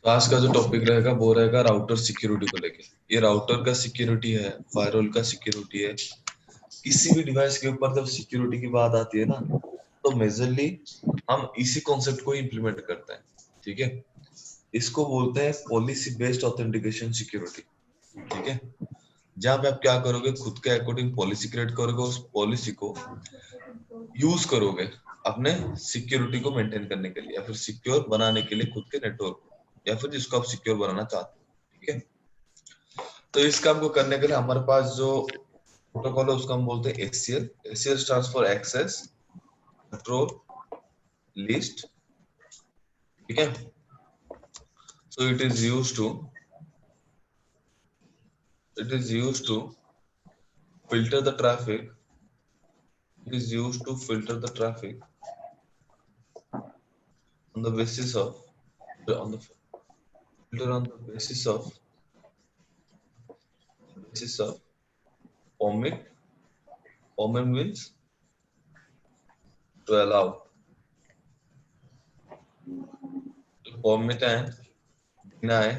तो आज का जो टॉपिक रहेगा वो रहेगा राउटर सिक्योरिटी को लेके। ये राउटर का सिक्योरिटी है, फायरवॉल का सिक्योरिटी है। किसी भी डिवाइस के ऊपर जब सिक्योरिटी की बात आती है ना, तो मेजरली हम इसी कॉन्सेप्ट को इम्प्लीमेंट करते हैं। ठीक है, इसको बोलते हैं पॉलिसी बेस्ड ऑथेंटिकेशन सिक्योरिटी। ठीक है, जहां पे आप क्या करोगे, खुद के अकॉर्डिंग पॉलिसी क्रिएट करोगे, उस पॉलिसी को यूज करोगे अपने सिक्योरिटी को मेंटेन करने के लिए, या फिर सिक्योर बनाने के लिए खुद के नेटवर्क को, या फिर जिसको आप सिक्योर बनाना चाहते हो। ठीक है, तो इस काम को करने के लिए हमारे पास जो प्रोटोकॉल है उसको हम बोलते हैं ACL. ACL stands for access control list. ठीक है, so it is used to filter the traffic. It is used to filter the traffic on the basis of on the filter on the basis of permit. Permit means to allow, to permit and deny.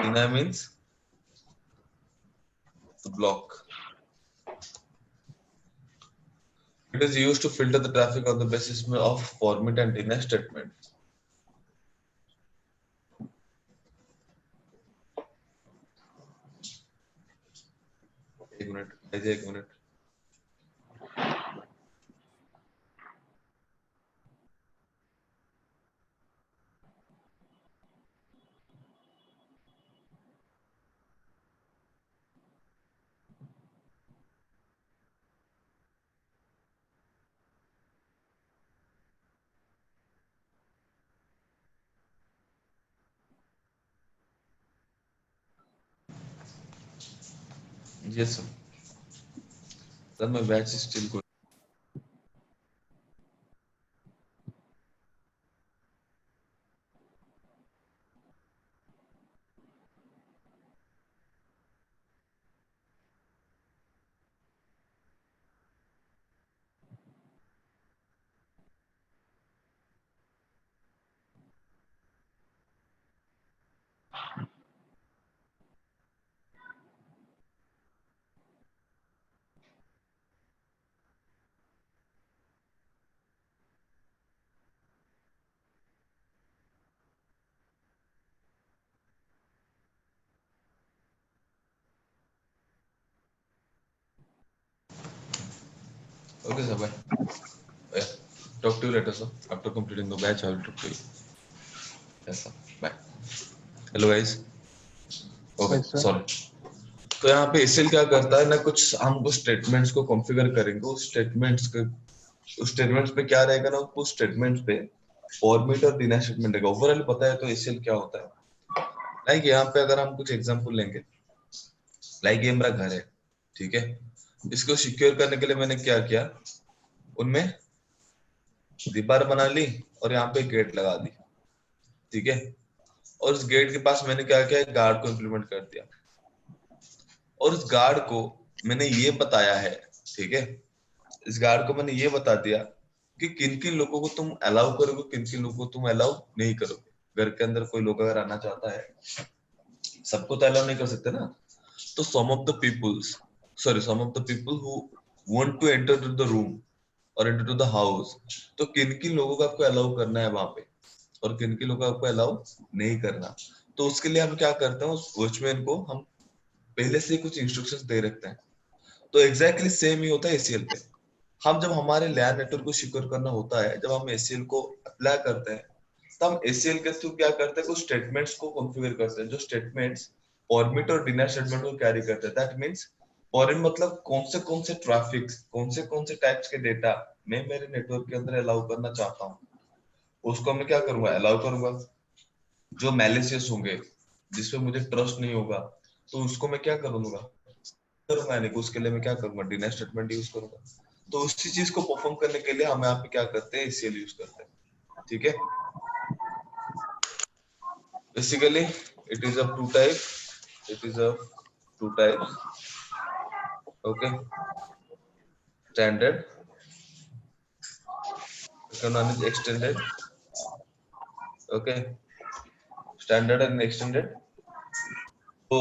Deny means to block. It is used to filter the traffic on the basis of permit and deny statement. एक minute, एक minute. Yes sir, sir my batch is still good. Okay sir, bye. Yeah. Talk to you later sir. After completing the batch I will talk to you. Yes sir, bye. Hello guys. Okay, वैसा sorry. तो यहाँ पे SL क्या करता है ना, कुछ हम कुछ स्टेटमेंट्स को कॉन्फ़िगर करेंगे। उस स्टेटमेंट्स पे क्या रहेगा ना, उस स्टेटमेंट्स पे फॉर्मेट और डिनाय स्टेटमेंट रहेगा। ओवरऑल पता है तो एसएल क्या होता है। लाइक यहाँ पे अगर हम कुछ एग्जांपल लेंगे, लाइक ये मेरा घर है। ठीक है, इसको सिक्योर करने के लिए मैंने क्या किया, उनमें दीवार बना ली और यहाँ पे गेट लगा दी। ठीक है, और उस गेट के पास मैंने क्या किया, गार्ड को इम्प्लीमेंट कर दिया। और उस गार्ड को मैंने ये बताया है, ठीक है, इस गार्ड को मैंने ये बता दिया कि किन किन लोगों को तुम अलाउ करोगे, किन किन लोगों को तुम अलाउ नहीं करोगे। घर के अंदर कोई लोग अगर आना चाहता है, सबको तो अलाउ नहीं कर सकते ना। तो some of the people who want to enter to the room और एंटर टू द हाउस, तो किन किन लोगों को आपको अलाउ करना है वहां पे, और किन किन लोगों को आपको अलाउ नहीं करना। तो उसके लिए हम क्या करते हैं, उस वॉचमैन को हम पहले से कुछ इंस्ट्रक्शंस दे रखते हैं। तो एग्जैक्टली सेम ही होता है एसीएल पे। हम जब हमारे लैन नेटवर्क को सिक्योर करना होता है, जब हम एसीएल को अप्लाई करते हैं, तो हम एसीएल के थ्रू क्या करते हैं, कुछ स्टेटमेंट्स को कॉन्फ़िगर करते हैं। जो स्टेटमेंट्स फॉर्मेट और डिनाय स्टेटमेंट को कैरी करते हैं। दैट मींस फॉरेन मतलब कौन से ट्रैफिक, कौन से टाइप्स के डेटा मैं मेरे नेटवर्क के अंदर अलाउ करना चाहता हूँ, उसको मैं क्या करूंगा, अलाउ करूंगा। जो मैलिशियस होंगे, जिसपे मुझे ट्रस्ट नहीं होगा, तो उसको मैं क्या करूंगा, करूंगा नहीं, उसके लिए मैं क्या करूंगा, डिनाय स्टेटमेंट यूज करूंगा। तो उसी चीज को परफॉर्म करने के लिए हम यहाँ पे क्या करते हैं, एसीएल यूज करते हैं। ठीक है, basically it is a two type. Okay, standard, second one is extended. Okay, standard and extended. तो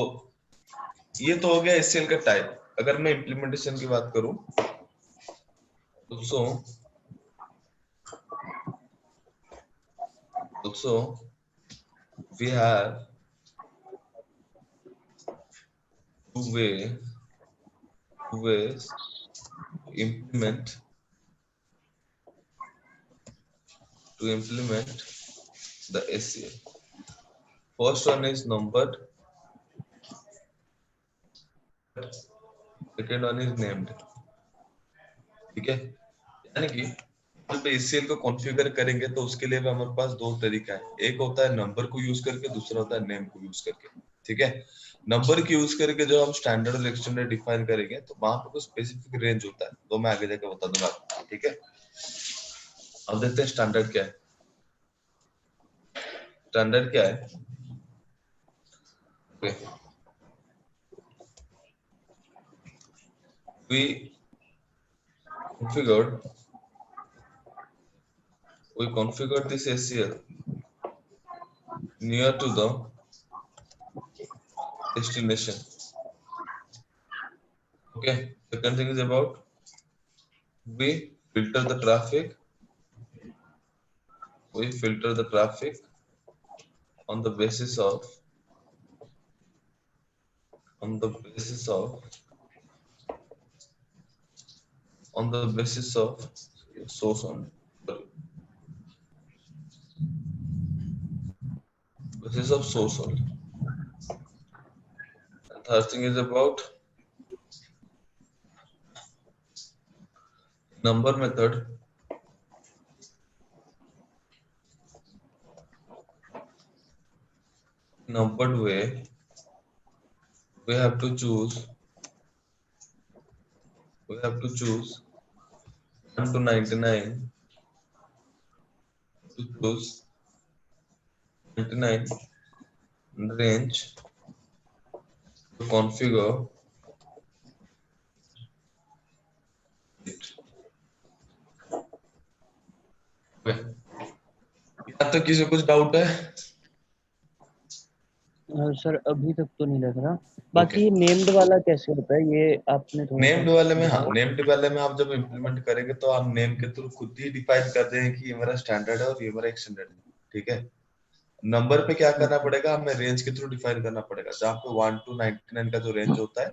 ये तो हो गया एससीएल का टाइप। अगर मैं इम्प्लीमेंटेशन की बात करूं also we have two ways to implement the SCL. First one is numbered, second one is named। ठीक है, यानी कि जब एसीएल को कॉन्फ़िगर करेंगे तो उसके लिए भी हमारे पास दो तरीका है। एक होता है नंबर को यूज करके, दूसरा होता है नेम को यूज करके। ठीक है, नंबर की यूज करके जो हम स्टैंडर्ड और एक्सटेंडेड डिफाइन करेंगे तो वहां पे कुछ स्पेसिफिक रेंज होता है, तो मैं आगे जाकर बता दूंगा आपको। ठीक है, अब देखते हैं स्टैंडर्ड क्या है। स्टैंडर्ड क्या है? okay. we configured this ACL near to the destination। okay, second thing is about we filter the traffic on the basis of on the basis of source only, sorry, basis of source only। And third thing is about number method। Numbered way we have to choose 1 to 99 to choose 99 range to configure it। okay, यहाँ तक किसी को कुछ doubt है? Sir अभी तक तो नहीं लग रहा। ओके, बाकी ये नेम्ड वाला कैसे होता है, ये आपने थोड़ा सा नेम्ड वाले में, हाँ, बताओ। नेम्ड वाले में आप जब इम्प्लीमेंट करेंगे तो आप नेम के थ्रू खुद ही डिफाइन कर देंगे कि ये मेरा स्टैंडर्ड है और ये मेरा एक्सटेंडेड है। ठीक है, नंबर पे क्या करना ओके। पड़ेगा, हमें रेंज के थ्रू डिफाइन करना पड़ेगा। जहाँ पे 1 to 99 का जो रेंज होता है,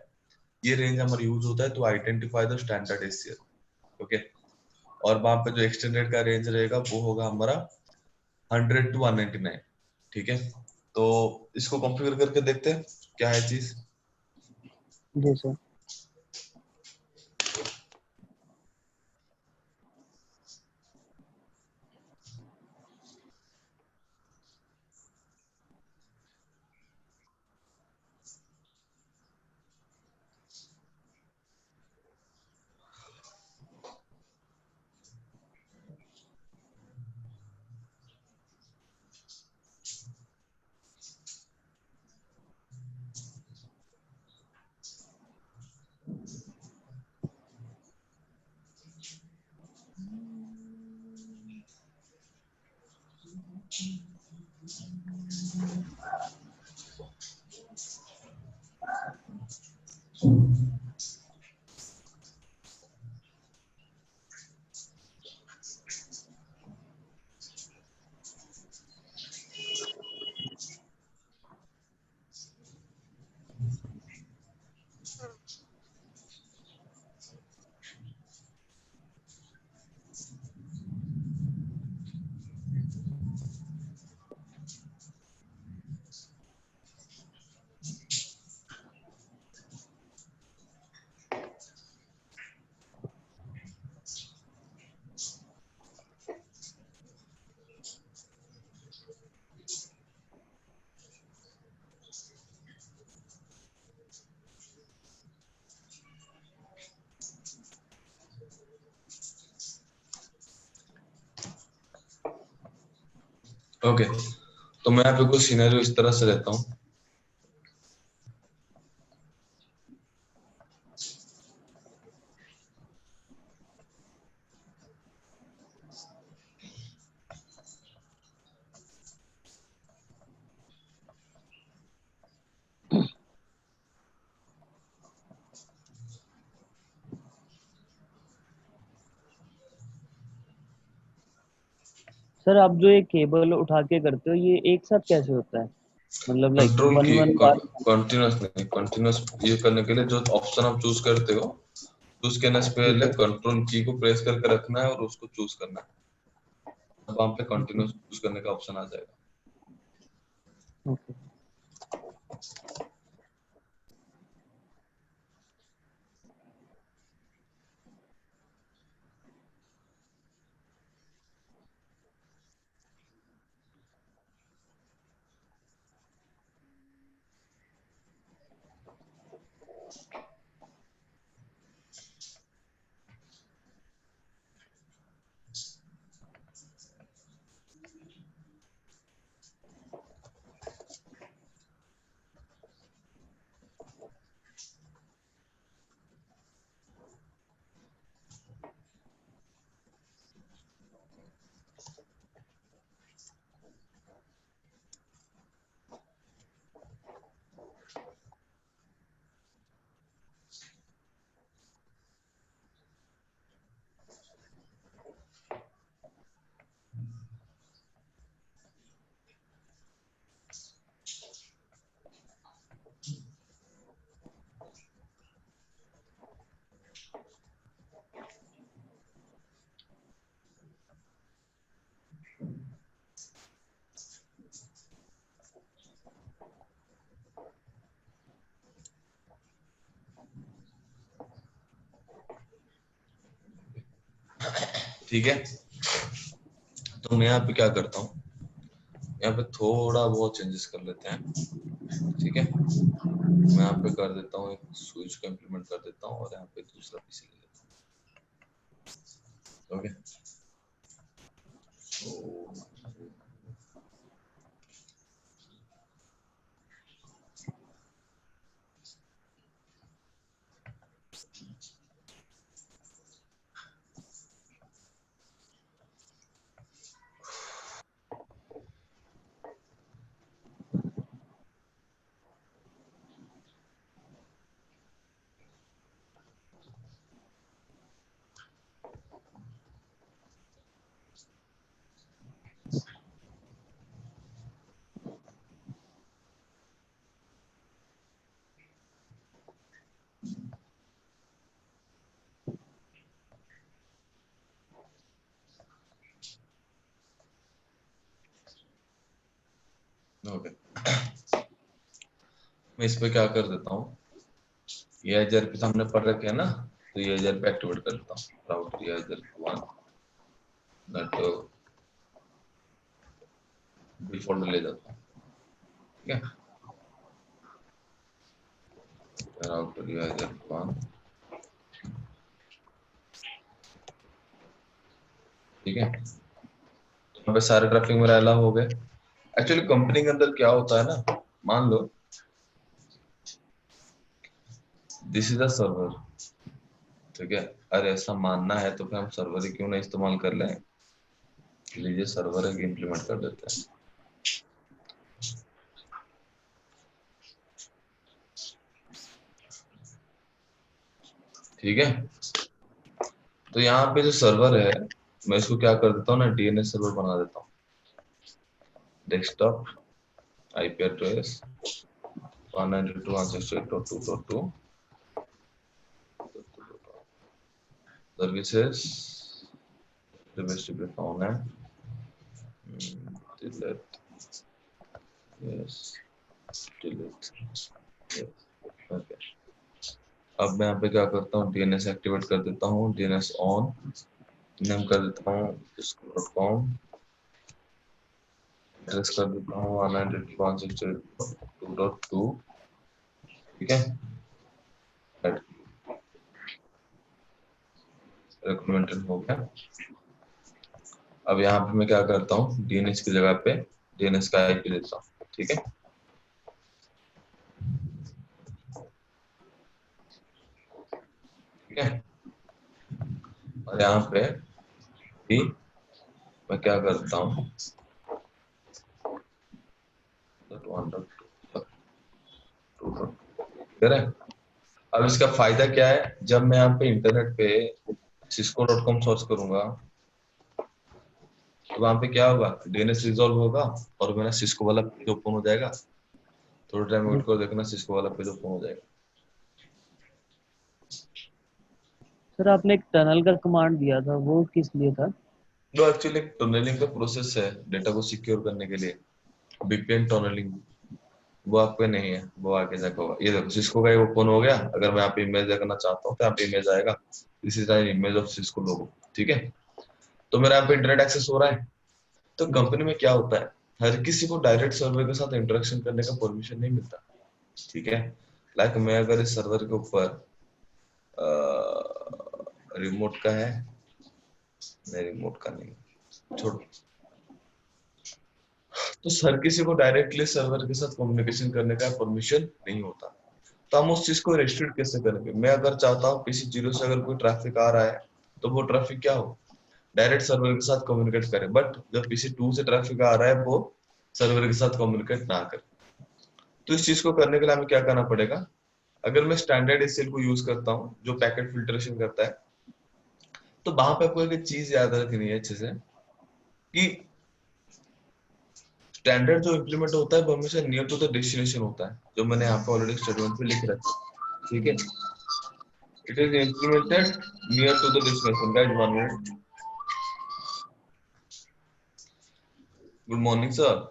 ये रेंज हमारा यूज होता है to identify the standard ACL. Okay, और वहां पे जो एक्सटेंडेड का रेंज रहेगा वो होगा हमारा 100 to 199। ठीक है, तो इसको कॉन्फ़िगर करके देखते हैं क्या है चीज। जी सर। ओके, तो मैं यहाँ पे कुछ सिनेरियो इस तरह से लेता हूँ। सर आप जो ये केबल उठा के करते हो ये एक साथ कैसे होता है, मतलब लाइक कंट्रोल वन की वन बार? कंटिन्यूस नहीं, कंटिन्यूस ये करने के लिए जो ऑप्शन आप चूज करते हो, चूज करने से जी पहले सर। कंट्रोल की को प्रेस करके रखना है और उसको चूज करना है। अब वहां पे ओके। कंटिन्यूस चूज करने का ऑप्शन आ जाएगा। ओके। ठीक है, तो मैं यहाँ पे क्या करता हूँ, यहाँ पे थोड़ा बहुत चेंजेस कर लेते हैं। ठीक है, मैं यहाँ पे कर देता हूँ, एक स्विच को इम्प्लीमेंट कर देता हूँ और यहाँ पे दूसरा पीसी ले लेता हूँ। ओके, ओके, मैं इस पे क्या कर देता हूँ, ये एजर पे सामने पढ़ रखे है ना, तो ये एजर पे एक्टिवेट कर देता हूँ, राउटर ये एजर 1 नेट डिफॉल्ट ले जाता हूँ। ठीक है, राउटर ये एजर 1। ठीक है, यहाँ पे सारे ट्रैफिक मेरा अलाउ हो गए। एक्चुअली कंपनी के अंदर क्या होता है ना, मान लो दिस इज अ सर्वर। ठीक है, अरे ऐसा मानना है तो फिर हम सर्वर ही क्यों नहीं इस्तेमाल कर लें, लीजिए सर्वर एक इम्प्लीमेंट कर देते हैं। ठीक है, तो यहाँ पे जो सर्वर है, मैं इसको क्या कर देता हूँ ना, डीएनएस सर्वर बना देता हूँ। Desktop IP address 192.168.2.2 services distribute on है, डिलीट, यस, डिलीट, ओके। अब मैं यहाँ पे क्या करता हूँ, डीएनएस एक्टिवेट कर देता हूँ, डीएनएस ऑन, नेम कर देता हूँ disco.com, एड्रेस कर देता हूँ 192.168.2.2। ठीक है, रिकमेंडेड हो गया। अब यहाँ पे मैं क्या करता हूँ, डीएनएस की जगह पे डीएनएस का आईपी देता हूँ। ठीक है, ठीक है, और यहाँ पे भी मैं क्या करता हूँ, अब इसका फायदा क्या है, जब मैं यहाँ पे इंटरनेट पे cisco.com सर्च करूंगा तो वहां पे क्या होगा, डीएनएस रिजॉल्व होगा और मेरा सिस्को वाला पेज ओपन हो जाएगा। थोड़ा टाइम वेट करो, देखना सिस्को वाला पेज ओपन हो जाएगा। सर आपने एक टनल का कमांड दिया था, वो किस लिए था? जो एक्चुअली एक टनलिंग का प्रोसेस है डेटा को सिक्योर करने के लिए, वीपीएन टनलिंग। वो आप पे नहीं है, वो आगे जाकर होगा। ये देखो सिस्को का ये ओपन हो गया। अगर मैं यहाँ पे इमेज देखना चाहता हूँ तो यहाँ पे इमेज आएगा, this is an image of Cisco logo. ठीक है, तो मेरा यहाँ पे इंटरनेट एक्सेस हो रहा है। तो जी। कंपनी में क्या होता है, हर किसी को डायरेक्ट सर्वर के साथ इंटरेक्शन करने का परमिशन नहीं मिलता। ठीक है, लाइक मैं अगर इस सर्वर के ऊपर रिमोट का है, नहीं रिमोट का नहीं, छोड़ो। तो हर किसी को डायरेक्टली सर्वर के साथ कम्युनिकेशन करने का परमिशन नहीं होता। तो हम उस चीज को रेस्ट्रिक्ट कैसे करेंगे? मैं अगर चाहता हूँ पीसी जीरो से अगर कोई ट्रैफिक आ रहा है तो वो ट्रैफिक क्या हो, डायरेक्ट सर्वर के साथ कम्युनिकेट करे। बट जब पीसी टू से ट्रैफिक आ रहा है वो सर्वर के साथ कम्युनिकेट ना करे। तो इस चीज को करने के लिए हमें क्या करना पड़ेगा? अगर मैं स्टैंडर्ड एसएल को यूज करता हूँ जो पैकेट फिल्ट्रेशन करता है, तो वहां पे आपको एक चीज याद रखनी है अच्छे से कि स्टैंडर्ड जो इम्प्लीमेंट होता है वो हमेशा नियर टू द डेस्टिनेशन होता है, जो मैंने यहाँ पे ऑलरेडी स्टेटमेंट पे लिख रखा है। ठीक है, it is implemented near to the destination. Guys 1 minute. Good morning sir.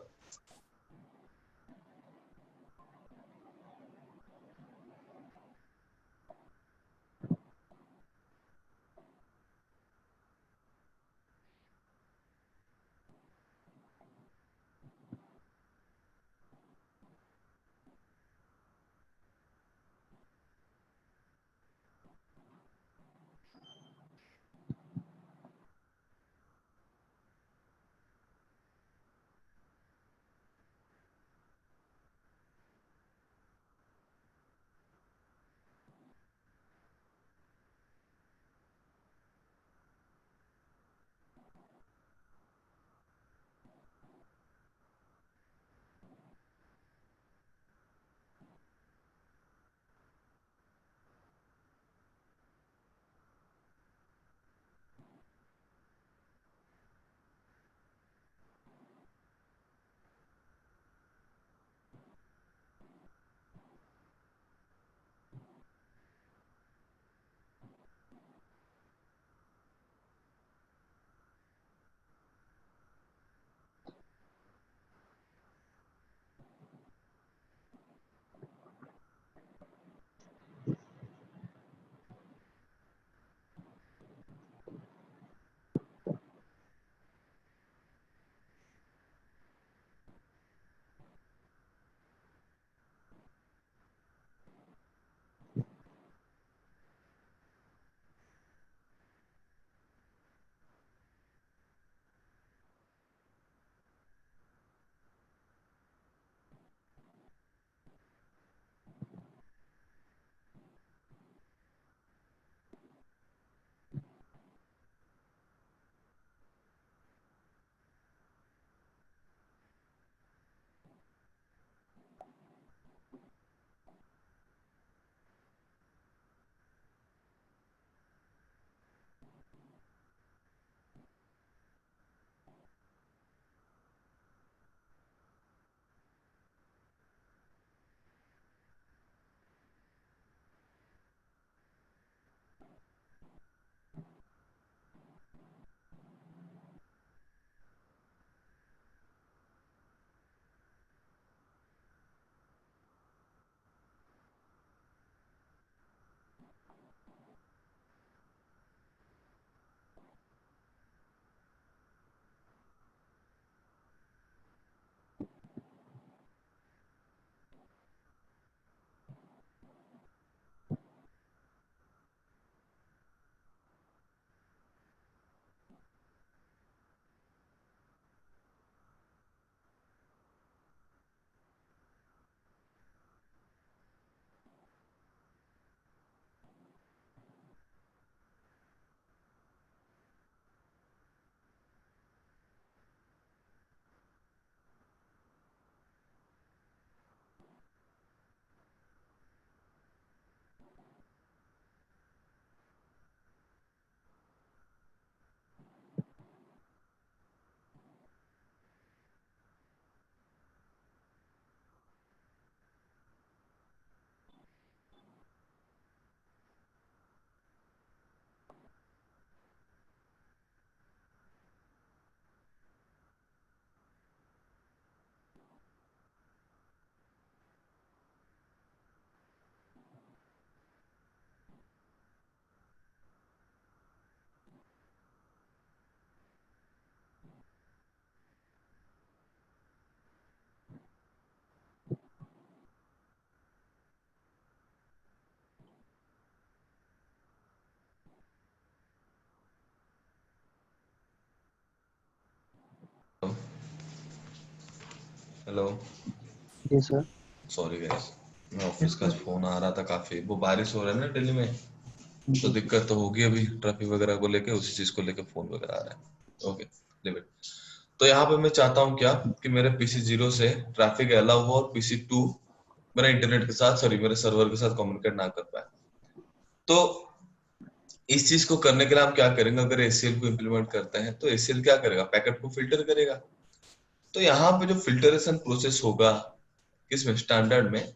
Hello, जी सर। सॉरी गाइस, मैं ऑफिस का फोन आ रहा था काफी, वो बारिश हो रहा है ना दिल्ली में, तो जी सर। दिक्कत तो होगी अभी ट्रैफिक वगैरह को लेके, उसी चीज को लेके फोन वगैरह आ रहा है। Okay, live it. तो यहाँ पे मैं चाहता हूँ क्या कि मेरे पीसी 0 से ट्रैफिक अलाउ हो और पीसी 2 मेरा इंटरनेट के साथ, सॉरी मेरे सर्वर के साथ कम्युनिकेट ना कर पाए। तो इस चीज को करने के लिए हम क्या करेंगे, अगर एसीएल को इम्प्लीमेंट करते हैं तो एसीएल क्या करेगा, पैकेट को फिल्टर करेगा। तो यहाँ पे जो फिल्टरेशन प्रोसेस होगा किसमें, स्टैंडर्ड में,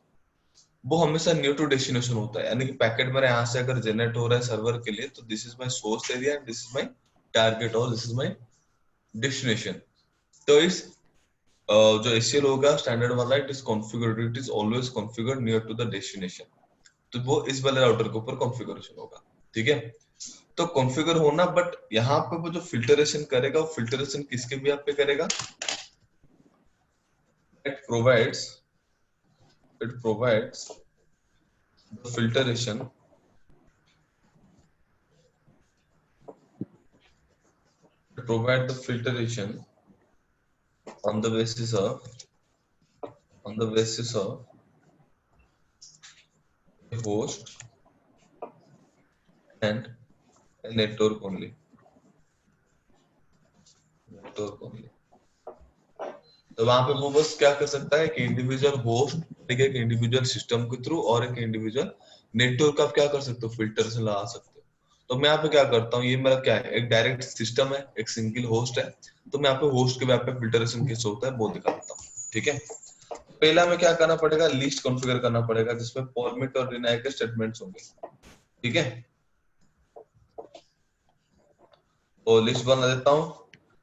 वो हमेशा न्यू टू डेस्टिनेशन होता है। यानी कि पैकेट मेरे यहाँ से अगर जनरेट हो रहा है सर्वर के लिए, तो this is my source area and this is my target और दिस इज माय डेस्टिनेशन। तो इस जो एसीएल होगा स्टैंडर्ड वाला, it is configured, it is always configured near to the destination. तो वो इस वाले राउटर के ऊपर कॉन्फ़िगरेशन होगा, ठीक है। तो कॉन्फ़िगर होना, बट यहाँ पे वो जो फिल्टरेशन करेगा, वो फिल्टरेशन किसके भी आप पे करेगा, it provides it provides the filtration, provide the filtration on the basis of on the basis of a host and a network only। तो वहां पे वो बस क्या कर सकता है कि इंडिविजुअल होस्ट, ठीक है, एक इंडिविजुअल सिस्टम के थ्रू और एक इंडिविजुअल नेटवर्क आप क्या कर सकते हो, फिल्टर से लगा सकते हो। तो मैं यहाँ पे क्या करता हूँ, ये मेरा क्या है, एक डायरेक्ट सिस्टम है, एक सिंगल होस्ट है। तो मैं यहाँ पे होस्ट के वहाँ पे फिल्टरेशन कैसे होता है वो दिखा देता हूँ, ठीक है। पहला में क्या करना पड़ेगा, लिस्ट कॉन्फ़िगर करना पड़ेगा जिसमें फॉर्मेट और डिनाई के स्टेटमेंट्स होंगे, ठीक है। तो लिस्ट बना देता हूँ।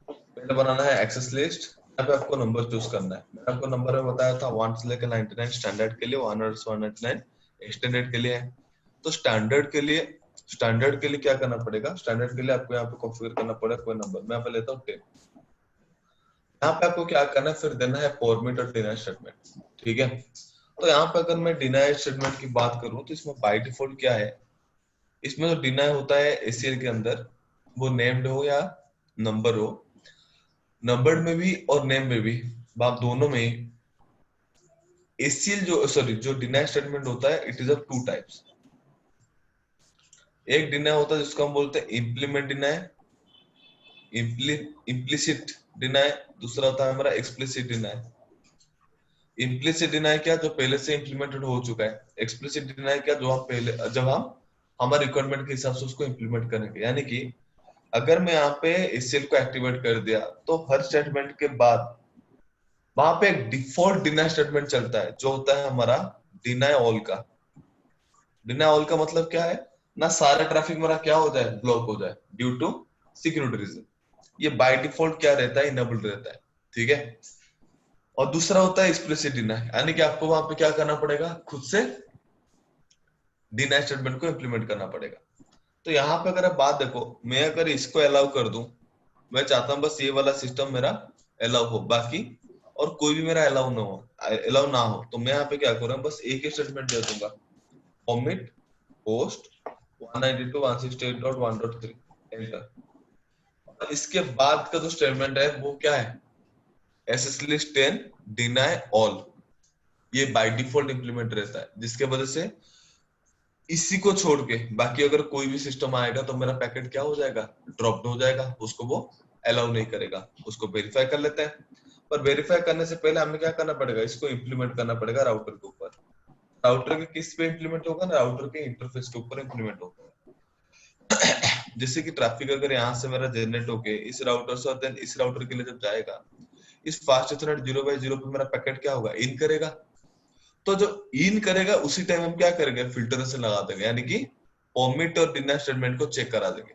पहले बनाना है एक्सेस लिस्ट। यहाँ पे आपको नंबर चूज करना है। मैंने आपको नंबर में बताया था 1 से लेकर 99 स्टैंडर्ड के लिए, 100 से 199 एक्सटेंडेड के लिए है। तो स्टैंडर्ड के लिए क्या करना पड़ेगा, स्टैंडर्ड के लिए आपको यहाँ पे कॉन्फ़िगर करना पड़ेगा कोई नंबर। मैं यहाँ पे लेता हूँ 10। यहाँ पे आपको क्या करना है, फिर देना है फॉर्मेट और डिनाई स्टेटमेंट, ठीक है। तो यहाँ पे अगर मैं डिनाई स्टेटमेंट की बात करूँ तो इसमें बाय डिफॉल्ट क्या है, इसमें जो डिनाई होता है एसीएल के अंदर, वो नेम्ड हो या नंबर हो, नंबर्ड में भी और नेम में भी, आप दोनों में एसीएल जो, सॉरी, जो डिनाई स्टेटमेंट होता है, it is of two types. एक डिनाई होता है जिसको हम बोलते हैं इम्प्लीमेंट डिनाई, इम्प्लिसिट डिनाई। दूसरा होता है हमारा एक्सप्लिसिट डिनाई। इम्प्लिसिट डिनाई क्या, जो पहले से इम्प्लीमेंटेड हो चुका है। एक्सप्लिसिट डिनाई क्या, जो हम पहले, जब हम हमारे रिक्वायरमेंट के हिसाब से उसको इम्प्लीमेंट करेंगे। यानी कि अगर मैं यहाँ पे एसीएल को एक्टिवेट कर दिया, तो हर स्टेटमेंट के बाद वहां पे एक डिफॉल्ट डिनाई स्टेटमेंट चलता है, जो होता है हमारा डिनाई ऑल का। डिनाई ऑल का मतलब क्या है, ना सारा ट्रैफिक मेरा क्या हो जाए, ब्लॉक हो जाए ड्यू टू सिक्योरिटी रीजन। ये बाय डिफॉल्ट क्या रहता है, इनेबल्ड रहता है, ठीक है। और दूसरा होता है एक्सप्लिसिट डिनाई, यानी कि आपको वहां पे क्या करना पड़ेगा, खुद से डिनाई स्टेटमेंट को इंप्लीमेंट करना पड़ेगा। तो यहाँ पे अगर आप बात देखो, मैं अगर इसको अलाउ कर दूं, मैं चाहता हूँ बस ये वाला सिस्टम मेरा अलाउ हो, बाकी और कोई भी मेरा अलाउ ना हो, तो मैं यहाँ पे क्या करूँ, बस एक ही स्टेटमेंट दे दूंगा, omit host 192.168.1.3 एंटर। इसके बाद का जो स्टेटमेंट है वो क्या है, एसएस लिस्ट 10 डिनाई ऑल। ये बाय डिफॉल्ट इंप्लीमेंट रहता है, जिसके वजह से इसी को छोड़ के बाकी अगर कोई भी सिस्टम आएगा तो मेरा पैकेट क्या हो जाएगा, ड्रॉप हो जाएगा, उसको वो अलाउ नहीं करेगा। उसको वेरीफाई कर लेते हैं, पर वेरीफाई करने से पहले हमें क्या करना पड़ेगा, इसको इंप्लीमेंट करना पड़ेगा राउटर के ऊपर। राउटर के किस पे इंप्लीमेंट होगा ना, राउटर के इंटरफेस के ऊपर इंप्लीमेंट होगा। जैसे कि ट्रैफिक अगर यहाँ से मेरा जनरेट होके इस राउटर से और देन इस राउटर के लिए जब जाएगा, इस फास्ट इथरनेट 0/0 पे मेरा पैकेट क्या होगा, इन करेगा। तो जो इन करेगा उसी टाइम हम क्या करेंगे, फिल्टर से लगा देंगे, यानी कि फॉर्मेट और डिनाई स्टेटमेंट को चेक करा देंगे।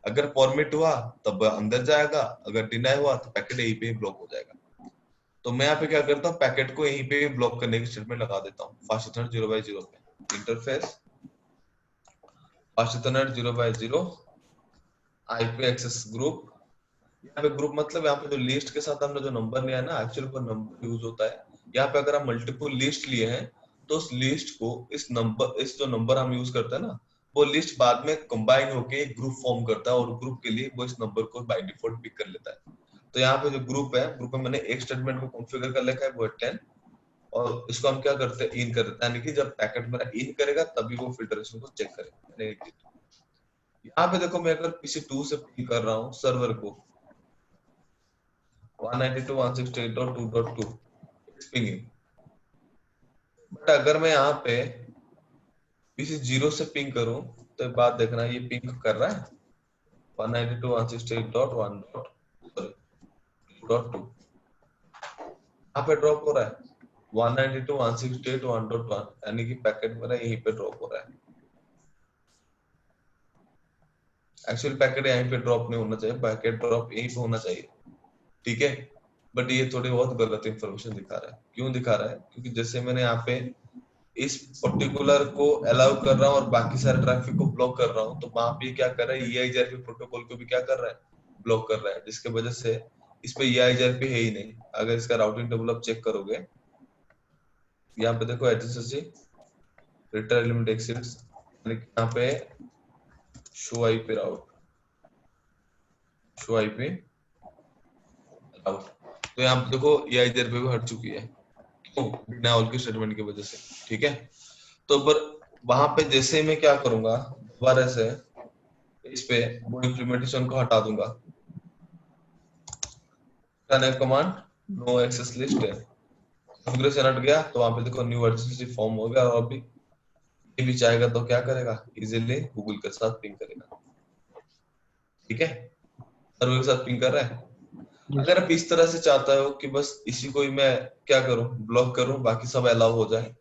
अगर फॉर्मेट हुआ तब अंदर जाएगा, अगर डिनाई हुआ तो पैकेट यहीं पे ब्लॉक हो जाएगा। तो मैं यहाँ पे क्या करता हूँ, पैकेट को यहीं पे ब्लॉक करने की स्टेटमेंट लगा देता हूँ फास्ट इथरनेट 0/0 पे। Interface fast ethernet 0/0 IP access group. यहाँ पे ग्रुप मतलब यहाँ पे जो लिस्ट के साथ हमने जो नंबर लिया है ना, एक्चुअली पर नंबर यूज होता है। यहाँ पे अगर हम मल्टीपल लिस्ट लिए हैं, तो उस लिस्ट को, इस जो नंबर हम यूज करते हैं ना, वो लिस्ट बाद में कंबाइन होके एक ग्रुप फॉर्म करता है और ग्रुप के लिए वो इस नंबर को बाय डिफॉल्ट पिक कर लेता है। तो यहाँ पे जो ग्रुप है, ग्रुप में मैंने एक स्टेटमेंट को कॉन्फ़िगर कर रखा है, वो है 10, और इसको हम क्या करते हैं, इन कर देते हैं, यानी कि जब पैकेट मेरा इन करेगा तभी वो फिल्ट्रेशन को चेक करेगा। यहाँ पे देखो, मैं अगर किसी 2 से पिंग कर रहा हूँ सर्वर को 192.168.2.2 पिंगिंग, बट अगर मैं यहाँ पे किसी 0 से पिंग करूं तो एक बात देखना, ये पिंग कर रहा है 192.168.1.2, यहाँ पे ड्रॉप हो रहा है 192.168.1.1, यानी कि पैकेट मेरा यहीं पे ड्रॉप हो रहा है। एक्चुअली पैकेट यहीं पे ड्रॉप नहीं होना चाहिए, पैकेट ड्रॉप यहीं पे होना चाहिए, ठीक है, बट ये थोड़ी बहुत गलत इंफॉर्मेशन दिखा रहा है। क्यों दिखा रहा है? क्योंकि जैसे मैंने यहाँ पे इस पर्टिकुलर को अलाउ कर रहा हूँ और बाकी सारे ट्रैफिक को ब्लॉक कर रहा हूँ, तो वहां पे क्या कर रहा है, EIGRP प्रोटोकॉल को भी क्या कर रहा है, ब्लॉक कर रहा है, जिसके वजह से इस पे EIGRP है ही नहीं। अगर इसका राउटिंग टेबल आप चेक करोगे, यहाँ पे देखो HSSG रिटर्न एलिमेंट एक्सिट्स, यहाँ पे show IP route, show IP route, तो यहाँ पे देखो EIGRP भी हट चुकी है। क्यों? बिना ऑल की स्टेटमेंट की वजह से, ठीक है। तो पर वहां पे जैसे मैं क्या करूंगा, दोबारा से इस पे वो इम्प्लीमेंटेशन को हटा दूंगा, कमांड नो एक्सेस लिस्ट है, कॉन्फ़िगरेशन हट गया, तो वहां पे देखो न्यू एडजेंसी फॉर्म हो गया, और अभी ये भी चाहेगा तो क्या करेगा, इजीली गूगल के साथ पिंग करेगा, ठीक है, सर्वर के साथ पिंग कर रहा है। अगर आप इस तरह से चाहता हो कि बस इसी को ही मैं क्या करूं, ब्लॉक करूं, बाकी सब अलाउ हो जाए,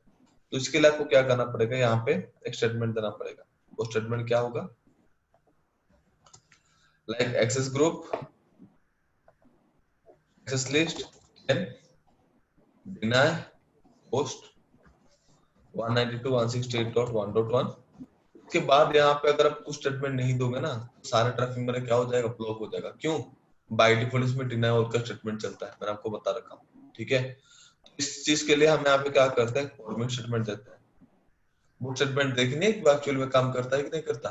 तो इसके लिए आपको क्या करना पड़ेगा, यहाँ पे एक स्टेटमेंट देना पड़ेगा। वो स्टेटमेंट क्या होगा, like access group, access list, then deny host 192.168.1.1। उसके बाद यहाँ पे अगर आप कुछ स्टेटमेंट नहीं दोगे ना, सारे ट्रैफिक मेरा क्या हो जाएगा, ब्लॉक हो जाएगा। क्यों? बाय डिफॉल्ट इसमें डिनाई ऑल का स्टेटमेंट चलता है, मैंने आपको बता रखा हूँ, ठीक है। इस चीज के लिए हम यहाँ पे क्या करते हैं, फॉर्मेट स्टेटमेंट देते हैं। वो स्टेटमेंट देखनी है कि एक्चुअल में काम करता है कि नहीं करता।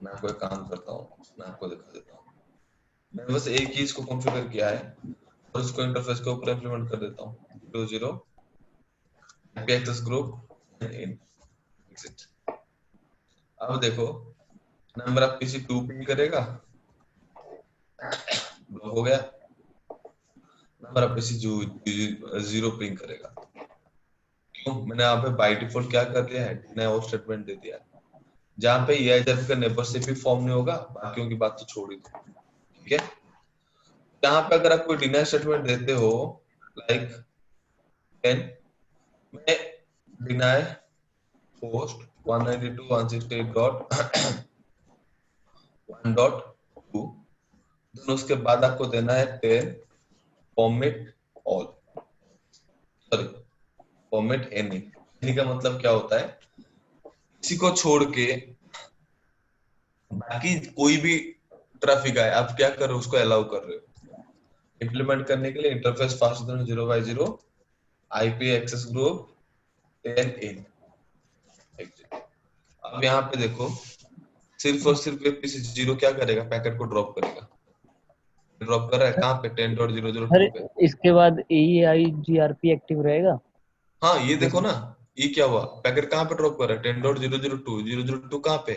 मैं आपको एक काम करता हूँ, मैं आपको दिखा देता हूँ। मैंने बस एक ही इसको कॉन्फ़िगर किया है और इसको इंटरफेस के ऊपर इंप्लीमेंट कर देता हूँ, 0 IP access group in exit. अब देखो, नंबर आप किसी 2 पिंग करेगा, ब्लॉक हो गया, नंबर आप किसी 0 पिंग करेगा। क्यों? मैंने यहाँ पे बाय डिफॉल्ट क्या कर दिया है, नया वो स्टेटमेंट दे दिया है, जहाँ पे EIGRP का नेबरशिप भी फॉर्म नहीं होगा, बाकियों की बात तो छोड़ ही दो, ठीक है। यहाँ पे अगर आप कोई डिनाई स्टेटमेंट देते हो, लाइक देन मैं डिनाई होस्ट 192.168.1.2, देन उसके बाद आपको देना है 10 format all, sorry format any. Any का मतलब क्या होता है, किसी को छोड़ के बाकी कोई भी ट्रैफिक आए, आप क्या कर रहे हो, उसको अलाउ कर रहे हो। इंप्लीमेंट करने के लिए interface fast 0x0 IP access group 10 in exit. अब यहाँ पे देखो, सिर्फ और सिर्फ किसी 0 क्या करेगा, पैकेट को ड्रॉप करेगा, ड्रॉप कर रहा है कहाँ पे, 10.002 सर पे। इसके बाद EIGRP एक्टिव रहेगा? हाँ ये देखो जैसे ना, ये क्या हुआ, पैकेट कहाँ पे ड्रॉप कर रहा है, 10.002, 002 कहाँ पे,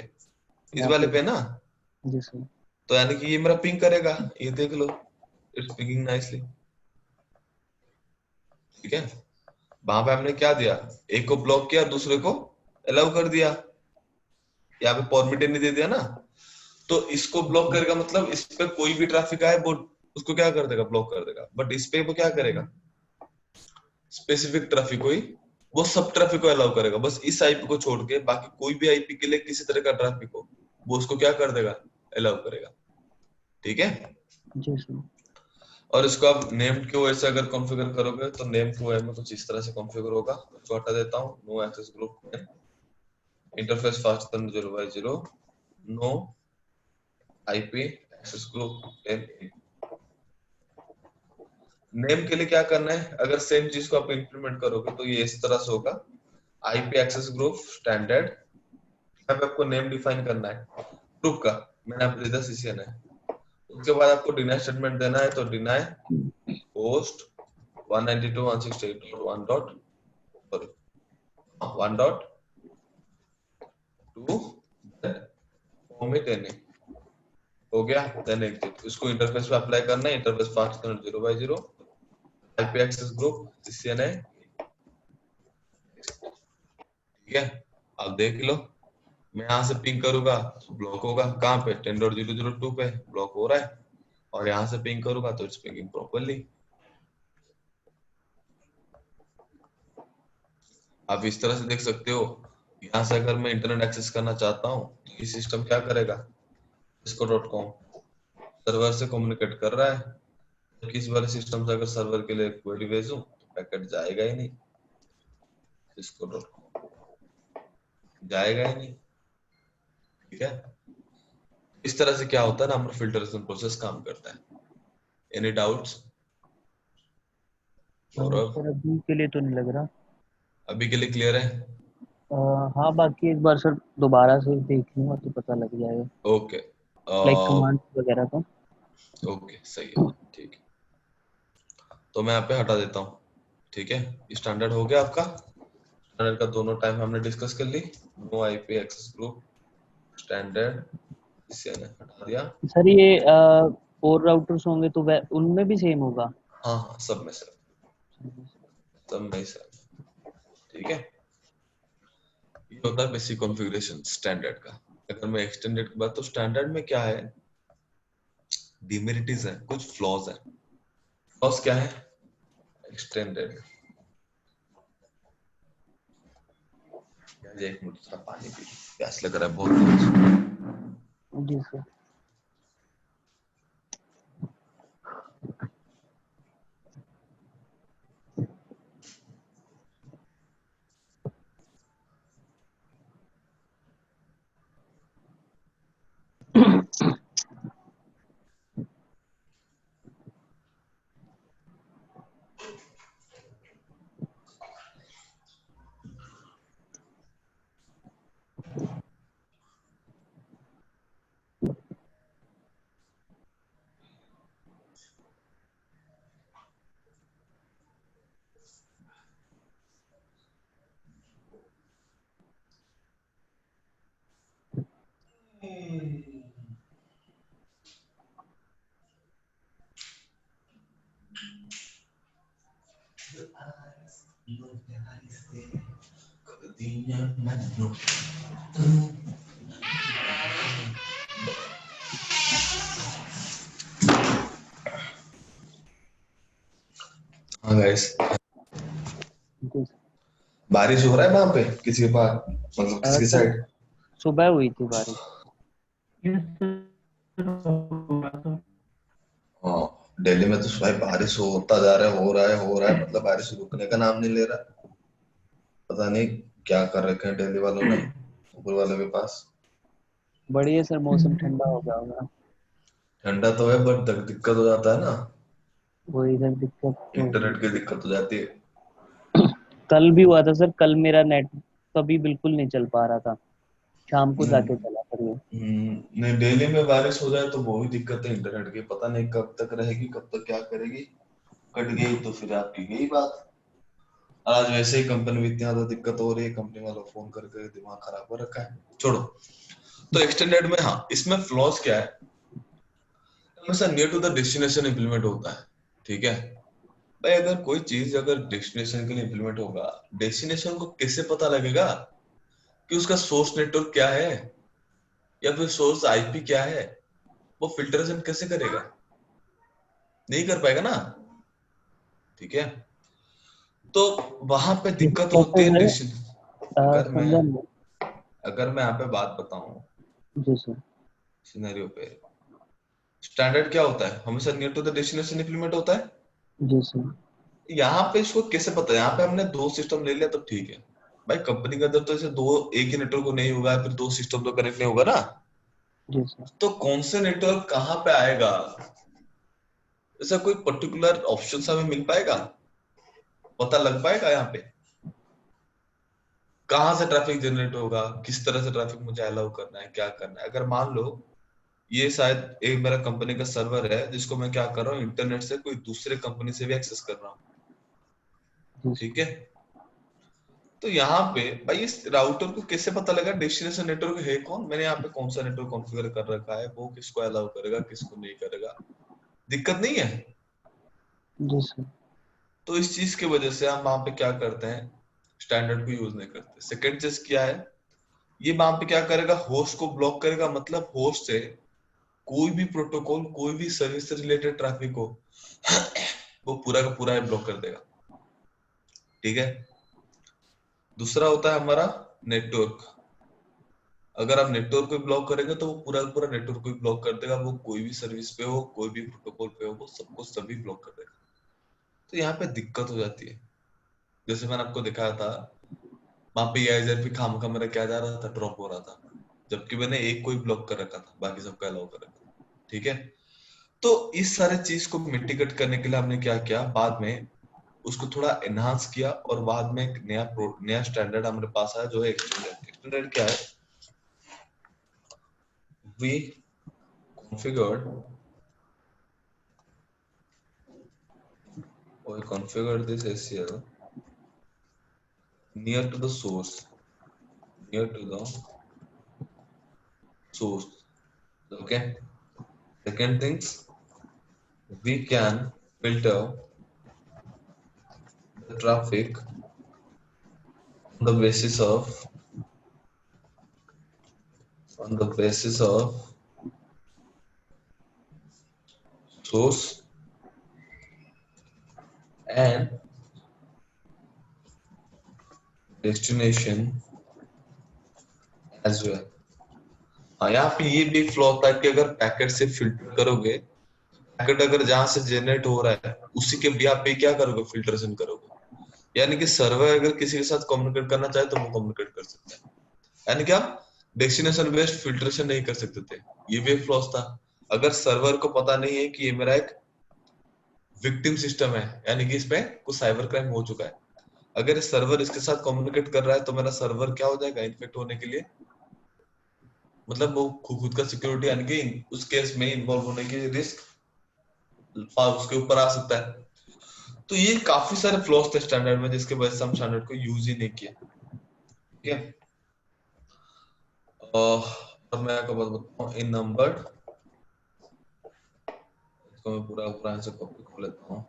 इस यहाँ वाले पे। पे ना, जी सर। तो यानी कि ये मेरा पिंग करेगा, ये देख लो, इट्स पिंगिंग नाइसली, ठीक है। वहां पे हमने क्या दिया, एक को ब्लॉक किया, दूसरे को अलाउ कर दिया, यहाँ पे परमिट नहीं दे दिया ना, तो इसको ब्लॉक करेगा, मतलब इस पे कोई भी ट्रैफिक आए वो उसको क्या कर देगा, ब्लॉक कर देगा, बट इस पे वो क्या करेगा, स्पेसिफिक ट्रैफिक कोई, वो सब ट्रैफिक को अलाउ करेगा, बस इस आईपी को छोड़ के बाकी कोई भी आईपी के लिए किसी तरह का ट्रैफिक हो, वो उसको क्या कर देगा, अलाउ करेगा, ठीक है। जी सर। और इसको आप नेम्ड के वजह से अगर कॉन्फ़िगर करोगे, तो नेम को है में कुछ इस तरह से कॉन्फ़िगर होगा, उसको हटा देता हूँ, no access group interface faster then 0x0 no IP access group 10 name के लिए क्या करना है, अगर सेम चीज को आप इंप्लीमेंट करोगे तो ये इस तरह से होगा, IP एक्सेस ग्रुप स्टैंडर्ड, यहाँ पे आपको नेम डिफाइन करना है ग्रुप का, मैंने आपको दिया CCN है। उसके बाद आपको डिनाई स्टेटमेंट देना है, तो deny host 192.168.1 dot 1.2 omit any हो गया। देन एग्जिट, इसको इंटरफेस पे अप्लाई करना है, इंटरफेस पास करना 0/0 आईपी एक्सेस ग्रुप CCNA, ठीक है। अब देख लो, मैं यहाँ से पिंग करूंगा तो ब्लॉक होगा, कहाँ पे 10.0.0.2 पे ब्लॉक हो रहा है, और यहाँ से पिंग करूंगा तो इट्स पिंगिंग प्रॉपर्ली। आप इस तरह से देख सकते हो। यहाँ से अगर मैं इंटरनेट एक्सेस करना चाहता हूँ तो ये सिस्टम क्या करेगा, cisco.com सर्वर से कम्युनिकेट कर रहा है, जबकि इस वाले सिस्टम से अगर सर्वर के लिए क्वेरी भेजूं तो पैकेट जाएगा ही नहीं, cisco.com जाएगा ही नहीं, ठीक है। इस तरह से क्या होता है ना, हमारा फिल्टरेशन प्रोसेस काम करता है। Any doubts? गौरव, सर अभी के लिए तो नहीं लग रहा। अभी के लिए क्लियर है? हाँ बाकी एक बार सर दोबारा से देख लूंगा तो पता लग जाएगा, ओके, लाइक कमांड वगैरह का। ओके सही है, ठीक है। तो मैं यहाँ पे हटा देता हूँ, ठीक है। स्टैंडर्ड हो गया आपका, स्टैंडर्ड का दोनों टाइम हमने डिस्कस कर ली। No IP access group standard, इसे हटा दिया। सर ये और राउटर्स होंगे तो उनमें भी सेम होगा? हाँ हाँ, सब में सर, सब में सर, ठीक है। ये होता है बेसिक कॉन्फ़िगरेशन स्टैंडर्ड का। अगर मैं एक्सटेंडेड की बात, तो स्टैंडर्ड में क्या है, डिमेरिटीज है, कुछ फ्लॉज है। फ्लॉज क्या है एक्सटेंडेड? एक मिनट, थोड़ा पानी पी लूं, प्यास लग रहा है बहुत। जी सर। हाँ गाइस, जी सर। बारिश हो रहा है वहां पे किसी के पास, मतलब किसी की सर साइड? सुबह हुई थी बारिश। हाँ, दिल्ली में तो भाई बारिश होता जा रहा है, हो रहा है, मतलब बारिश रुकने का नाम नहीं ले रहा। पता नहीं क्या कर रखे हैं दिल्ली वालों ने, ऊपर वालों के पास। बढ़िया सर, मौसम ठंडा हो गया होगा। ठंडा तो है, बट दिक्कत हो जाता है ना, वो इधर दिक्कत तो इंटरनेट की दिक्कत हो जाती है। कल भी हुआ था सर, कल मेरा नेट कभी बिल्कुल नहीं चल पा रहा था, शाम को जाके चला फिर ये। नहीं, दिल्ली में बारिश हो जाए तो बहुत ही दिक्कत है इंटरनेट की, पता नहीं कब तक रहेगी, कब तक क्या करेगी। कट गई तो फिर आपकी गई बात। आज वैसे ही कंपनी में इतनी ज्यादा दिक्कत हो रही है, कंपनी वालों फोन करके दिमाग खराब कर रखा है, छोड़ो। तो एक्सटेंडेड में, हाँ, इसमें फ्लॉज क्या है, हमेशा near to the destination implement होता है, ठीक है। भाई अगर कोई चीज अगर डेस्टिनेशन के लिए इंप्लीमेंट होगा, डेस्टिनेशन को कैसे पता लगेगा कि उसका सोर्स नेटवर्क क्या है, या फिर सोर्स आईपी क्या है? वो फिल्टरेशन कैसे करेगा? नहीं कर पाएगा ना, ठीक है। तो वहां पे दिक्कत कैसे होती है सर? अगर मैं समझा नहीं। अगर मैं यहाँ पे बात बताऊं जी सर। सिनेरियो पे, स्टैंडर्ड क्या होता है, हमेशा near to the destination implement होता है। जी सर। यहाँ पे इसको कैसे पता है, यहाँ पे हमने दो सिस्टम ले लिया तो ठीक है। भाई कंपनी के अंदर तो ऐसे दो, एक ही नेटवर्क को नहीं होगा, फिर दो सिस्टम तो कनेक्ट नहीं होगा ना। जी सर। तो कौन से नेटवर्क कहाँ पे आएगा, ऐसा कोई पर्टिकुलर ऑप्शन हमें मिल पाएगा, पता लग पाएगा यहाँ पे कहाँ से ट्रैफिक जनरेट होगा, किस तरह से ट्रैफिक मुझे अलाउ करना है, क्या करना है? अगर मान लो ये शायद एक मेरा कंपनी का सर्वर है जिसको मैं क्या कर रहा हूँ, इंटरनेट से कोई दूसरे कंपनी से भी एक्सेस कर रहा हूँ, ठीक है। तो यहाँ पे भाई इस राउटर को कैसे पता लगा डेस्टिनेशन नेटवर्क है कौन, मैंने यहाँ पे कौन सा नेटवर्क कॉन्फ़िगर कर रखा है, वो किसको अलाउ करेगा किसको नहीं करेगा, दिक्कत नहीं है। जी सर। तो इस चीज की वजह से हम वहां पे क्या करते हैं, स्टैंडर्ड को यूज नहीं करते। सेकेंड चीज क्या है, ये वहां पे क्या करेगा, होस्ट को ब्लॉक करेगा, मतलब होस्ट से कोई भी प्रोटोकॉल कोई भी सर्विस से रिलेटेड ट्रैफिक हो वो पूरा का पूरा ब्लॉक कर देगा, ठीक है। दूसरा होता है हमारा नेटवर्क। अगर आप नेटवर्क को ब्लॉक करेंगे तो वो पूरा का पूरा नेटवर्क को ब्लॉक कर देगा, वो कोई भी सर्विस पे हो कोई भी प्रोटोकॉल पे हो वो सबको सभी ब्लॉक कर देगा। तो यहाँ पे दिक्कत हो जाती है। जैसे मैंने आपको दिखाया था वहां पे AIZRP खामखा मेरा क्या जा रहा था, ड्रॉप हो रहा था, जबकि मैंने एक को ही ब्लॉक कर रखा था, बाकी सबका अलाउ कर रखा था, ठीक है। तो इस सारे चीज को मिटिगेट करने के लिए हमने क्या किया, बाद में उसको थोड़ा एनहांस किया और बाद में एक नया स्टैंडर्ड हमारे पास आया जो है एक्सटेंडेड। एक्सटेंडेड क्या है, we configured or configured this ACL near to the source, near to the source, okay. Second things, we can filter the traffic on the basis of on the basis of source and destination as well। हाँ, यहाँ पे ये भी flaw होता है कि अगर packet से फिल्टर करोगे, पैकेट अगर जहां से जनरेट हो रहा है उसी के भी आप पे क्या करोगे, फिल्ट्रेशन करोगे। यानी कि सर्वर अगर किसी के साथ कम्युनिकेट करना चाहे तो वो कम्युनिकेट कर सकता है, यानी कि आप डेस्टिनेशन बेस्ड फिल्ट्रेशन नहीं कर सकते थे। ये भी एक फ्लॉस था। अगर सर्वर को पता नहीं है कि ये मेरा एक विक्टिम सिस्टम है, यानी कि इसमें कुछ साइबर क्राइम हो चुका है, अगर सर्वर इसके साथ कम्युनिकेट कर रहा है तो मेरा सर्वर क्या हो जाएगा, इन्फेक्ट होने के लिए, मतलब वो खुद का सिक्योरिटी यानी कि उस केस में इन्वॉल्व होने की रिस्क उसके ऊपर आ सकता है। तो ये काफी सारे फ्लॉस थे स्टैंडर्ड में जिसके वजह से हम स्टैंडर्ड को यूज ही नहीं किया, ठीक है। और मैं आपको बात बताऊं इन नंबर, इसको मैं पूरा पूरा से कॉपी कर लेता हूँ।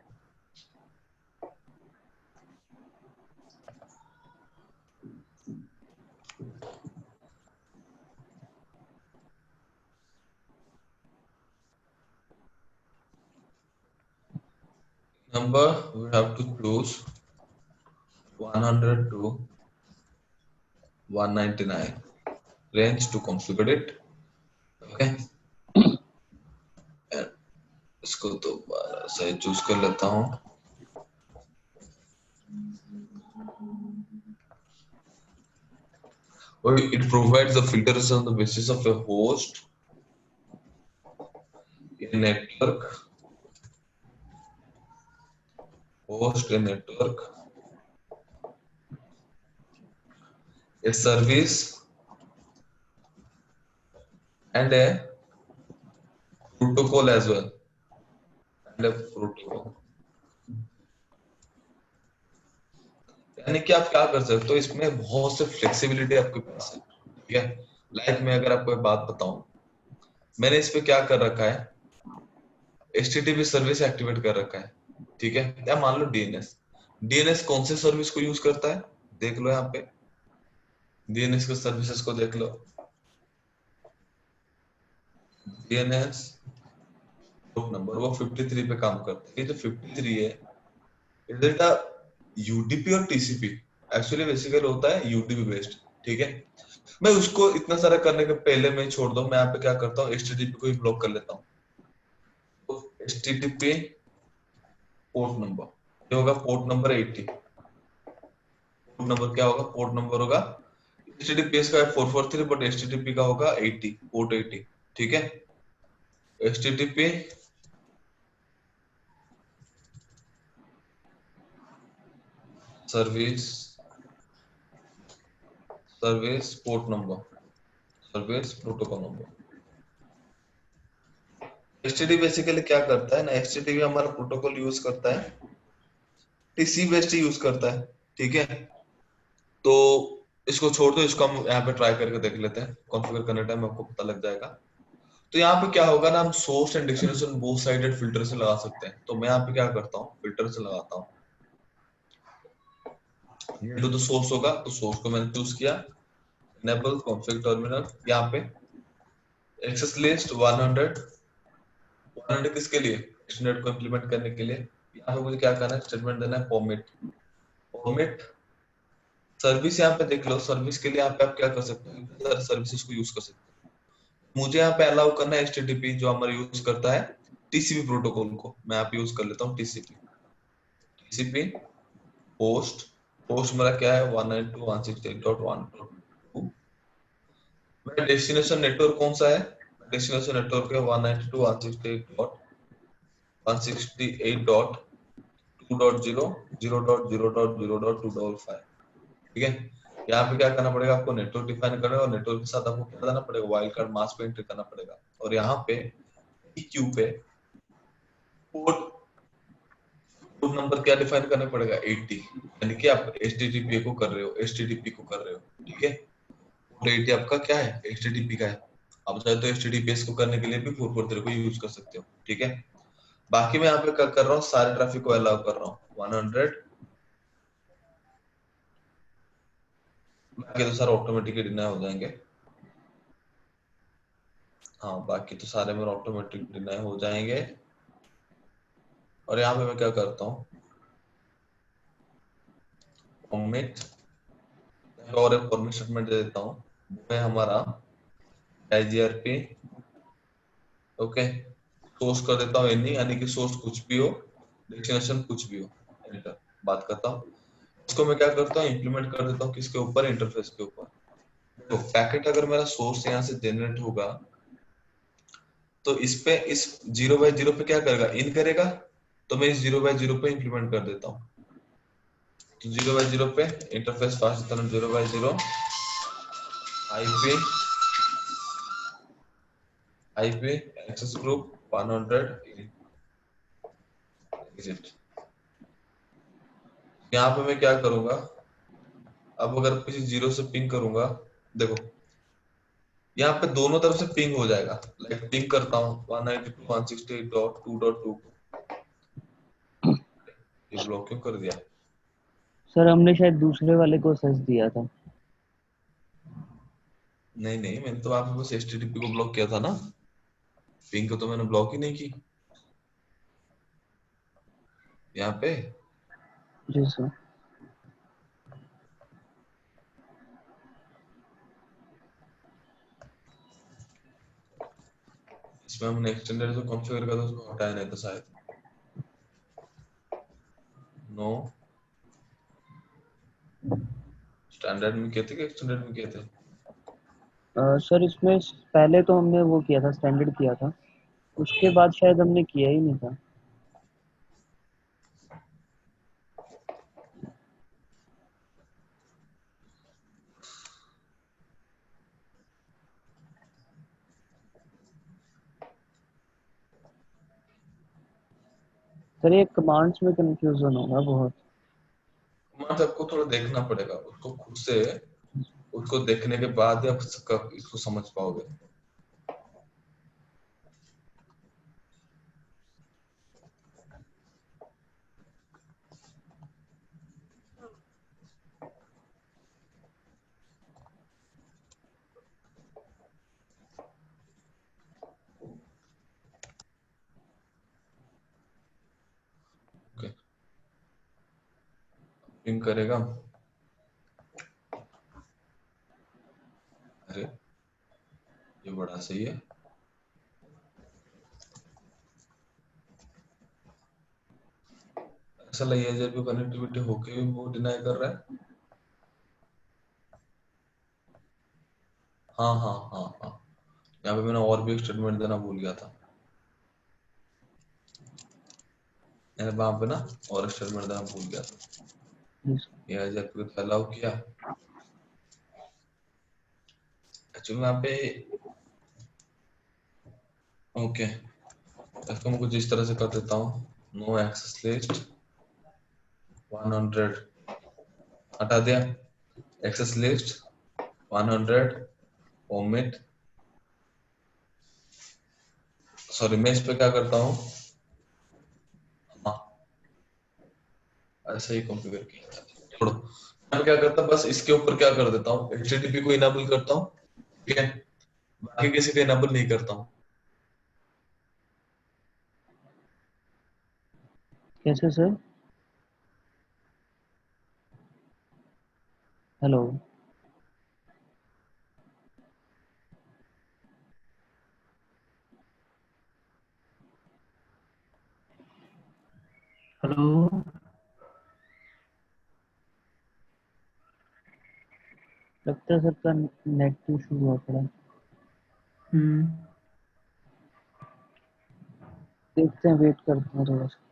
Number we have to choose 100 to 199 range to configure it, okay। इसको दोबारा से चूज कर लेता हूँ। और it provides the filters on the basis of a host, a network, a network, a service and a protocol as well, and a protocol। यानी कि आप क्या कर सकते हो, इसमें बहुत से फ्लेक्सिबिलिटी आपके पास है, ठीक है। लाइक मैं अगर आपको एक बात बताऊं, मैंने इस पे क्या कर रखा है, HTTP सर्विस एक्टिवेट कर रखा है, ठीक है। या मान लो DNS, DNS कौन से सर्विस को यूज करता है, देख लो यहाँ पे DNS के सर्विसेज को देख लो। DNS पोर्ट नंबर वो 53 पे काम करता है। ये जो 53 है, इज इट अ UDP और TCP? एक्चुअली बेसिकली होता है UDP बेस्ड, ठीक है। मैं उसको इतना सारा करने के पहले मैं छोड़ दो, मैं यहाँ पे क्या करता हूँ HTTP को ही ब्लॉक कर लेता हूँ। तो HTTP पोर्ट नंबर ये होगा पोर्ट नंबर 80। पोर्ट नंबर क्या होगा, पोर्ट नंबर होगा HTTPS का 443 बट HTTP का होगा 80, पोर्ट 80, ठीक है। HTTP service service port number, service protocol number, HTTP basically क्या करता है ना, एचटीटीपी हमारा प्रोटोकॉल यूज करता है, टीसीपी बेस्ड यूज करता है, ठीक है। तो इसको छोड़ दो, इसको हम यहाँ पे ट्राई करके देख लेते हैं, कॉन्फ़िगर करने टाइम आपको पता लग जाएगा। तो यहाँ पे क्या होगा ना, हम source and destination both sided filter से लगा सकते हैं। तो मैं यहाँ पे क्या करता हूँ, फिल्टर से लगाता हूँ। ये तो सोर्स होगा, तो सोर्स को मैंने चूज किया, इनेबल कॉन्फिग टर्मिनल, यहाँ पे एक्सेस लिस्ट 100 किसके लिए, एक्सटेंडेड को इंप्लीमेंट करने के लिए। यहाँ पे मुझे क्या करना है, स्टेटमेंट देना है परमिट सर्विस। यहाँ पे देख लो, सर्विस के लिए यहाँ पे आप क्या कर सकते हो, सर्विसेज को यूज कर सकते हो। मुझे यहाँ पे अलाउ करना है एचटीटीपी, जो हमारा यूज करता है टीसीपी प्रोटोकॉल को, मैं यहाँ पे यूज कर लेता हूँ टीसीपी पोस्ट मेरा क्या है 192.168.1.2। मेरा डेस्टिनेशन नेटवर्क कौन सा है, डेस्टिनेशन नेटवर्क है 192.168.168.2.0 ठीक है। यहाँ पे क्या करना पड़ेगा, आपको नेटवर्क डिफाइन करना है, और नेटवर्क के साथ आपको क्या करना पड़ेगा, वाइल्ड कार्ड मास्क पे एंटर करना पड़ेगा। और यहाँ पे क्यू पे पोर्ट नंबर क्या डिफाइन करना पड़ेगा, 80, यानी कि आप एचटीटीपी को कर रहे हो, ठीक है। पोर्ट 80 आपका क्या है, एचटीटीपी का है। आप चाहे तो एचटीटीपीएस को करने के लिए भी 443 को यूज कर सकते हो, ठीक है। बाकी मैं यहाँ पे क्या कर रहा हूँ, सारे ट्रैफिक को अलाउ कर रहा हूँ 100, बाकी तो सारे ऑटोमेटिकली डिनाई हो जाएंगे। हाँ, बाकी तो सारे मेरे ऑटोमेटिक डिनाई हो जाएंगे। और यहाँ पे मैं क्या करता हूँ, परमिट और एक परमिट स्टेटमेंट दे देता हूँ, वो है हमारा IGRP, ओके। सोर्स कर देता हूँ एनी, यानी कि सोर्स कुछ भी हो, डेस्टिनेशन कुछ भी हो, एंटर। बात करता हूँ, इसको मैं क्या करता हूँ, इंप्लीमेंट कर देता हूँ किसके ऊपर, इंटरफेस के ऊपर। तो पैकेट अगर मेरा सोर्स यहाँ से जनरेट होगा, तो इस पे, इस 0/0 पे क्या करेगा, इन करेगा। तो मैं इस 0/0 पे इंप्लीमेंट कर देता हूँ। तो 0/0 पे इंटरफेस पास देता हूँ, 0/0 आईपी एक्सेस ग्रुप 100 एग्जिट। यहाँ पे मैं क्या करूंगा, अब अगर किसी 0 से पिंग करूंगा, देखो यहाँ पे दोनों तरफ से पिंग हो जाएगा। लाइक पिंग करता हूँ 192.168.2.2, ये ब्लॉक क्यों कर दिया। सर हमने शायद दूसरे वाले को सर्च दिया था। नहीं नहीं, मैंने तो आपके बस एचटीटीपी को ब्लॉक किया था ना, पिंग को तो मैंने ब्लॉक ही नहीं की यहाँ पे। जी सर। इसमें हमने एक्सटेंडेड जो कॉन्फ़िगर किया था उसको हटाया नहीं था शायद। नो, स्टैंडर्ड में किए थे कि एक्सटेंडेड में किए थे। सर इसमें पहले तो हमने वो किया था, स्टैंडर्ड किया था, उसके बाद शायद हमने किया ही नहीं था। सर ये कमांड्स में कंफ्यूजन होगा बहुत। कमांड आपको थोड़ा देखना पड़ेगा, उसको खुद से, उसको देखने के बाद ही आप इसको समझ पाओगे। ओके, पिंग करेगा, अरे ये बड़ा सही है। ऐसा लगे जब भी कनेक्टिविटी होके भी वो डिनाई कर रहा है। हाँ हाँ हाँ हाँ, यहाँ पे मैंने और भी एक स्टेटमेंट देना भूल गया था, मैंने वहां पे ना और स्टेटमेंट देना भूल गया था। जी सर। ये जब अलाउ किया, एक्चुअली यहाँ पे, ओके, इसको मैं कुछ इस तरह से कर देता हूँ, नो एक्सेस लिस्ट 100 हटा दिया, एक्सेस लिस्ट 100 ओमिट, सॉरी मैं इस पे क्या करता हूँ, हाँ ऐसे ही कॉन्फ़िगर किया था, छोड़ो। मैं क्या करता हूँ, बस इसके ऊपर क्या कर देता हूँ, HTTP को इनेबल करता हूँ, ठीक है, बाकी किसी को इनेबल नहीं करता हूँ। कैसे सर? हेलो। हेलो। लगता है सर का नेट इशू हुआ पड़ा। देखते हैं, वेट करते हैं थोड़ा सा।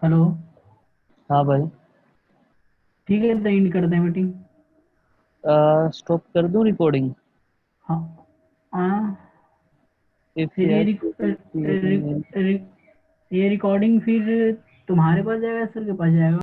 हेलो। हाँ भाई। ठीक है, तो एंड कर दें मीटिंग। स्टॉप कर दूं रिकॉर्डिंग? हाँ। हाँ। इफ फिर यस क्लिक। ये रिकॉर्डिंग फिर तुम्हारे पास जाएगा, सर के पास जाएगा?